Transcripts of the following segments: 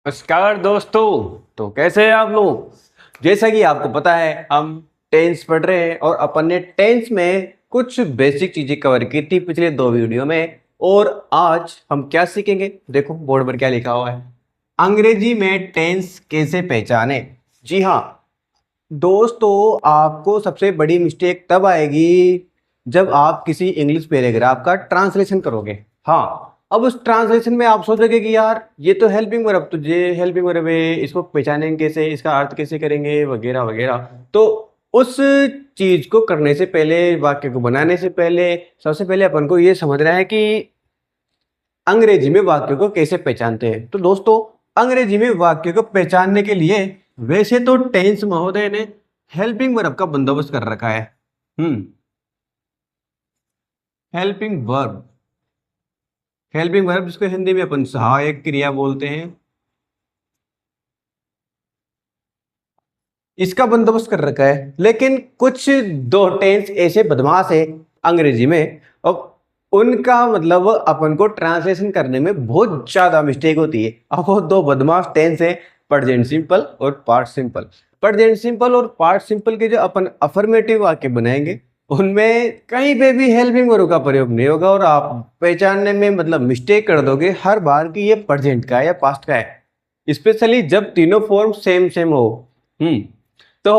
नमस्कार दोस्तों। तो कैसे हैं आप लोग। जैसा कि आपको पता है हम टेंस पढ़ रहे हैं और अपन ने टेंस में कुछ बेसिक चीजें कवर की थी पिछले दो वीडियो में। और आज हम क्या सीखेंगे, देखो बोर्ड पर क्या लिखा हुआ है, अंग्रेजी में टेंस कैसे पहचाने। जी हाँ दोस्तों, आपको सबसे बड़ी मिस्टेक तब आएगी जब आप किसी इंग्लिश पैराग्राफ का ट्रांसलेशन करोगे। हाँ, अब उस ट्रांसलेशन में आप सोचोगे कि यार ये तो हेल्पिंग वर्ब, तो ये हेल्पिंग वर्ब है, इसको पहचानेंगे कैसे, इसका अर्थ कैसे करेंगे वगैरह वगैरह। तो उस चीज को करने से पहले, वाक्य को बनाने से पहले, सबसे पहले अपन को ये समझना है कि अंग्रेजी में वाक्य को कैसे पहचानते हैं। तो दोस्तों, अंग्रेजी में वाक्य को पहचानने के लिए वैसे तो टेंस महोदय ने हेल्पिंग वर्ब का बंदोबस्त कर रखा है। हेल्पिंग वर्ब, हेल्पिंग वर्ब जिसको हिंदी में अपन सहायक क्रिया बोलते हैं, इसका बंदोबस्त कर रखा है। लेकिन कुछ दो टेंस ऐसे बदमाश है अंग्रेजी में, और उनका मतलब अपन को ट्रांसलेशन करने में बहुत ज्यादा मिस्टेक होती है। अब वो दो बदमाश टेंस है, प्रेजेंट सिंपल और पास्ट सिंपल। प्रेजेंट सिंपल और पास्ट सिंपल के जो अपन अफर्मेटिव वाक्य बनाएंगे उनमें कहीं पे भी हेल्पिंग वर्ब का प्रयोग नहीं होगा, और आप पहचानने में मतलब मिस्टेक कर दोगे हर बार कि ये प्रेजेंट का है या पास्ट का है, स्पेशली जब तीनों फॉर्म सेम सेम हो। तो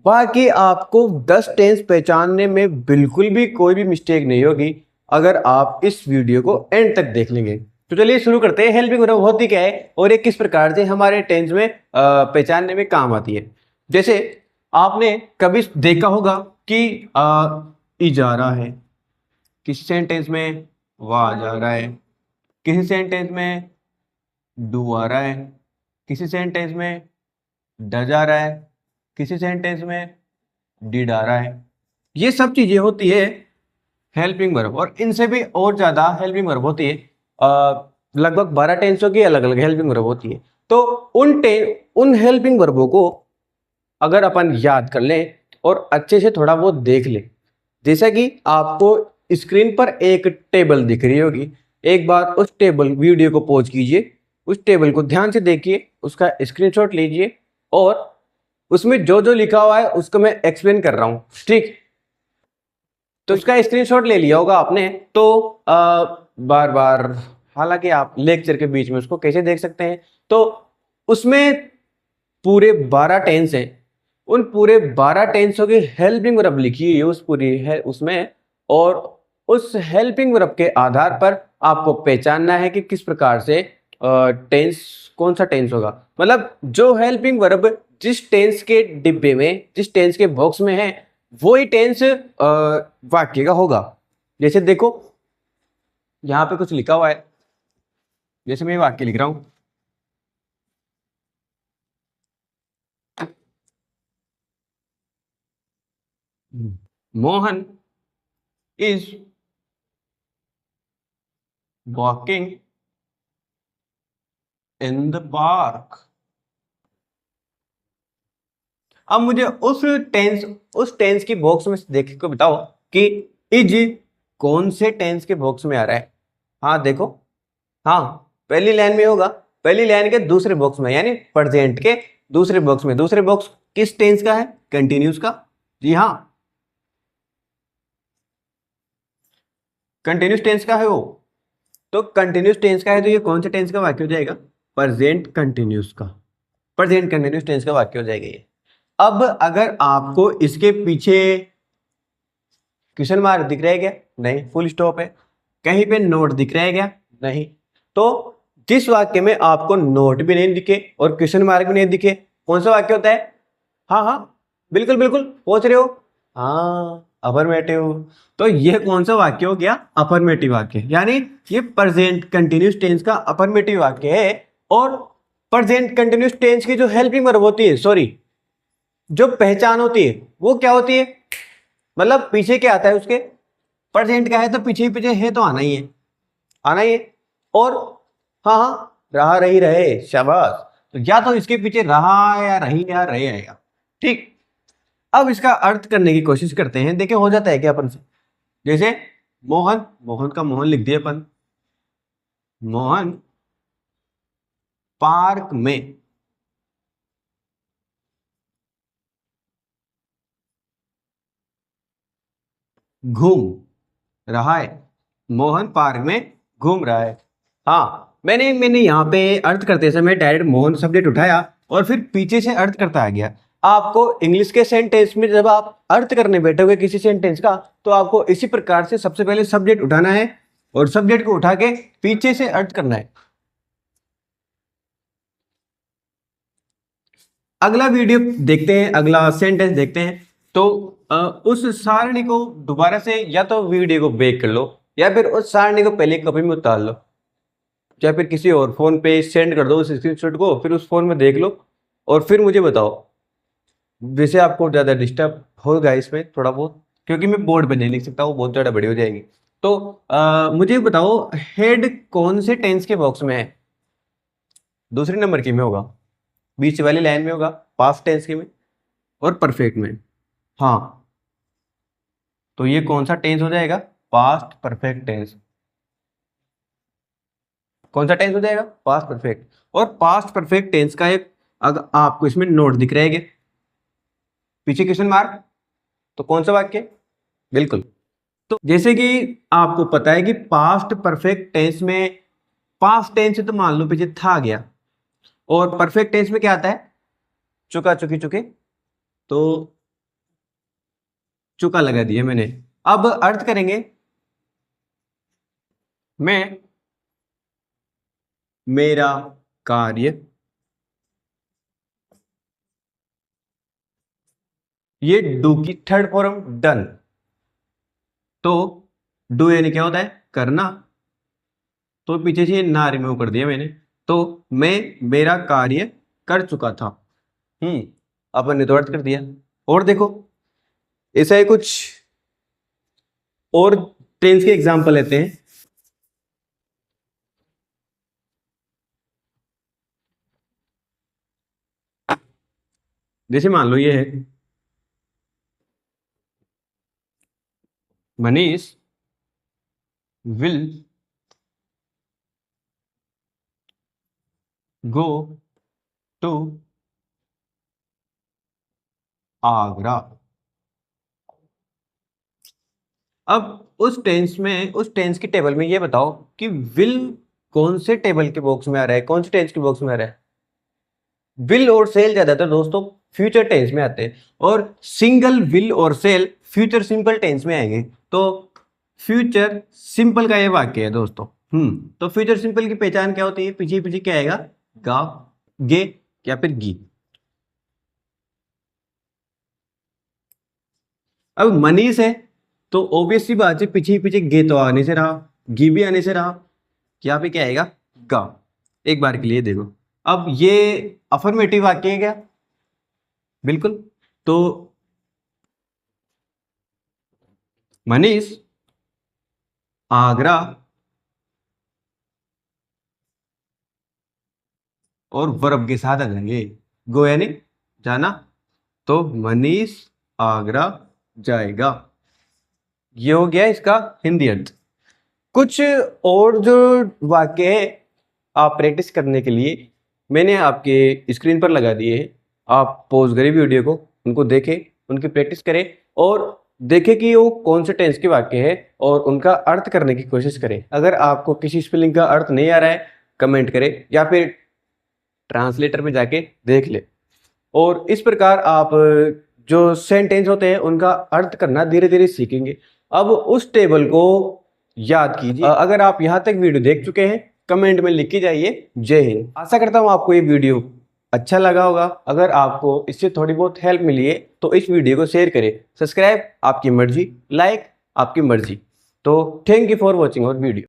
बाकी आपको 10 टेंस पहचानने में बिल्कुल भी कोई भी मिस्टेक नहीं होगी अगर आप इस वीडियो को एंड तक देख लेंगे। तो चलिए शुरू करते हैं। हेल्पिंग वर्ब होती क्या है और ये किस प्रकार से हमारे टेंस में पहचानने में काम आती है। जैसे आपने कभी देखा होगा कि ई जा रहा है, किसी सेंटेंस में वाह जा रहा है, किसी सेंटेंस में डू आ रहा है, किसी सेंटेंस में ड जा रहा है, किसी सेंटेंस में डिड आ रहा है। ये सब चीजें होती है हेल्पिंग वर्ब, और इनसे भी और ज्यादा हेल्पिंग वर्ब होती है। लगभग 12 टेंसों की अलग अलग हेल्पिंग वर्ब होती है। तो उन हेल्पिंग वर्बों को अगर अपन याद कर लें और अच्छे से थोड़ा बहुत देख लें, जैसा कि आपको स्क्रीन पर एक टेबल दिख रही होगी, एक बार उस टेबल वीडियो को पॉज कीजिए, उस टेबल को ध्यान से देखिए, उसका स्क्रीनशॉट लीजिए और उसमें जो जो लिखा हुआ है उसको मैं एक्सप्लेन कर रहा हूं, ठीक। तो उसका स्क्रीनशॉट ले लिया होगा आपने। तो बार बार, हालांकि आप लेक्चर के बीच में उसको कैसे देख सकते हैं, तो उसमें पूरे 12 टेंस हैं। उन पूरे 12 टेंसों की हेल्पिंग वर्ब लिखी हुई है उस पूरी है उसमें, और उस हेल्पिंग वर्ब के आधार पर आपको पहचानना है कि किस प्रकार से टेंस, कौन सा टेंस होगा। मतलब जो हेल्पिंग वर्ब जिस टेंस के डिब्बे में, जिस टेंस के बॉक्स में है, वो ही टेंस वाक्य का होगा। जैसे देखो यहाँ पे कुछ लिखा हुआ है, जैसे मैं वाक्य लिख रहा हूं, Mohan is walking in the park. अब मुझे उस टेंस की बॉक्स में से देख के बताओ कि इज कौन से टेंस के बॉक्स में आ रहा है। हाँ देखो, हाँ पहली लाइन में होगा, पहली लाइन के दूसरे बॉक्स में, यानी प्रेजेंट के दूसरे बॉक्स में। दूसरे बॉक्स किस टेंस का है? कंटिन्यूस का। जी हाँ, कंटिन्यूस टेंस का है वो। तो कंटिन्यूस टेंस का है तो ये कौन से टेंस का वाक्य हो जाएगा? प्रेजेंट कंटिन्यूस का, प्रेजेंट कंटिन्यूस टेंस का वाक्य हो जाएगा ये। अब अगर आपको इसके पीछे क्वेश्चन मार्क दिख रहा है क्या? नहीं, फुल स्टॉप है। कहीं पे नोट दिख रहा है क्या? नहीं। तो जिस वाक्य में आपको नोट भी नहीं दिखे और क्वेश्चन मार्क भी नहीं दिखे, कौन सा वाक्य होता है? हाँ हाँ, बिल्कुल बिल्कुल पहुंच रहे हो। हाँ, अफर्मेटिव। तो ये कौन सा वाक्य हो गया? अफर्मेटिव वाक्य, यानी ये प्रेजेंट कंटिन्यूस टेंस का अफर्मेटिव वाक्य है। और प्रेजेंट कंटिन्यूस टेंस की जो हेल्पिंग वर्ब होती है, सॉरी, जो पहचान होती है वो क्या होती है? मतलब पीछे क्या आता है उसके? प्रेजेंट का है तो पीछे ही पीछे है तो आना ही है, आना ही है। और हाँ हाँ, रहा रही रहे, शाबाश। तो या तो इसके पीछे रहा या रही या रहे आएगा, ठीक। अब इसका अर्थ करने की कोशिश करते हैं, देखिए हो जाता है क्या अपन से। जैसे मोहन, मोहन का मोहन लिख दिया अपन, मोहन पार्क में घूम रहा है। मोहन पार्क में घूम रहा है। हाँ, मैंने यहाँ पे अर्थ करते समय डायरेक्ट मोहन सब्जेक्ट उठाया और फिर पीछे से अर्थ करता आ गया। आपको इंग्लिश के सेंटेंस में जब आप अर्थ करने बैठोगे किसी सेंटेंस का, तो आपको इसी प्रकार से सबसे पहले सब्जेक्ट उठाना है और सब्जेक्ट को उठा के पीछे से अर्थ करना है। अगला वीडियो देखते हैं, अगला सेंटेंस देखते हैं। तो उस सारणी को दोबारा से या तो वीडियो को बैक कर लो या फिर उस सारणी को पहले कॉपी में उतार लो या फिर किसी और फोन पे सेंड कर दो उस स्क्रीनशॉट को, फिर उस फोन में देख लो और फिर मुझे बताओ। वैसे आपको ज़्यादा डिस्टर्ब होगा इसमें थोड़ा बहुत, क्योंकि मैं बोर्ड पे नहीं लिख सकता, वो बहुत ज़्यादा बड़ी हो जाएगी। तो मुझे बताओ हेड कौन से टेंस के बॉक्स में है? दूसरे नंबर की में होगा, बीच वाली लाइन में होगा, पास्ट टेंस के में और परफेक्ट में। हाँ, तो ये कौन सा टेंस हो जाएगा? Past perfect tense. कौन सा टेंस हो जाएगा? Past perfect. और पास्ट परफेक्ट टेंस का एक अगर आपको इसमें नोट दिख रहा है पीछे क्वेश्चन मार्क, तो कौन सा वाक्य? बिल्कुल। तो जैसे कि आपको पता है कि पास्ट परफेक्ट टेंस में पास्ट टेंस से तो मान लो पीछे था गया, और परफेक्ट टेंस में क्या आता है? चुका चुकी चुके, तो चुका लगा दिया मैंने। अब अर्थ करेंगे मैं मेरा कार्य, ये डू की थर्ड फॉर्म डन। तो डू यानी क्या होता है? करना, तो पीछे से ना रिमूव कर दिया मैंने। तो मैं मेरा कार्य कर चुका था। अपन ने तो अर्थ कर दिया। और देखो ऐसा ही कुछ और टेंस के एग्जांपल लेते हैं। जैसे मान लो ये है Manish will go to Agra. अब उस टेंस की टेबल में ये बताओ कि विल कौन से टेबल के बॉक्स में आ रहा है, कौन से टेंस के बॉक्स में आ रहा है? विल और सेल ज्यादातर दोस्तों फ्यूचर टेंस में आते हैं, और सिंगल विल और सेल फ्यूचर सिंपल टेंस में आएंगे। तो फ्यूचर सिंपल का ये वाक्य है दोस्तों। तो फ्यूचर सिंपल की पहचान क्या होती है? पीछे पीछे क्या आएगा? गा, गे या फिर गी। अब मनीष है तो ऑब्वियस सी बात है पीछे पीछे गे तो आने से रहा, गी भी आने से रहा, यहाँ पे क्या आएगा? गा। एक बार के लिए देखो, अब ये अफर्मेटिव वाक्य है क्या? बिल्कुल। तो मनीष आगरा, और वर्ब के साथ आ जाएंगे, गो यानी जाना, तो मनीष आगरा जाएगा। ये हो गया इसका हिंदी अर्थ। कुछ और जो वाक्य है आप प्रैक्टिस करने के लिए मैंने आपके स्क्रीन पर लगा दिए हैं। आप पॉज करें वीडियो को, उनको देखें, उनकी प्रैक्टिस करें और देखें कि वो कौन से टेंस के वाक्य है और उनका अर्थ करने की कोशिश करें। अगर आपको किसी स्पेलिंग का अर्थ नहीं आ रहा है कमेंट करें या फिर ट्रांसलेटर में जाके देख ले। और इस प्रकार आप जो सेंटेंस होते हैं उनका अर्थ करना धीरे धीरे सीखेंगे। अब उस टेबल को याद कीजिए। अगर आप यहाँ तक वीडियो देख चुके हैं कमेंट में लिख के जाइए जय हिंद। आशा करता हूँ आपको ये वीडियो अच्छा लगा होगा। अगर आपको इससे थोड़ी बहुत हेल्प मिली है तो इस वीडियो को शेयर करें। सब्सक्राइब आपकी मर्जी, लाइक आपकी मर्जी। तो thank you for watching our video.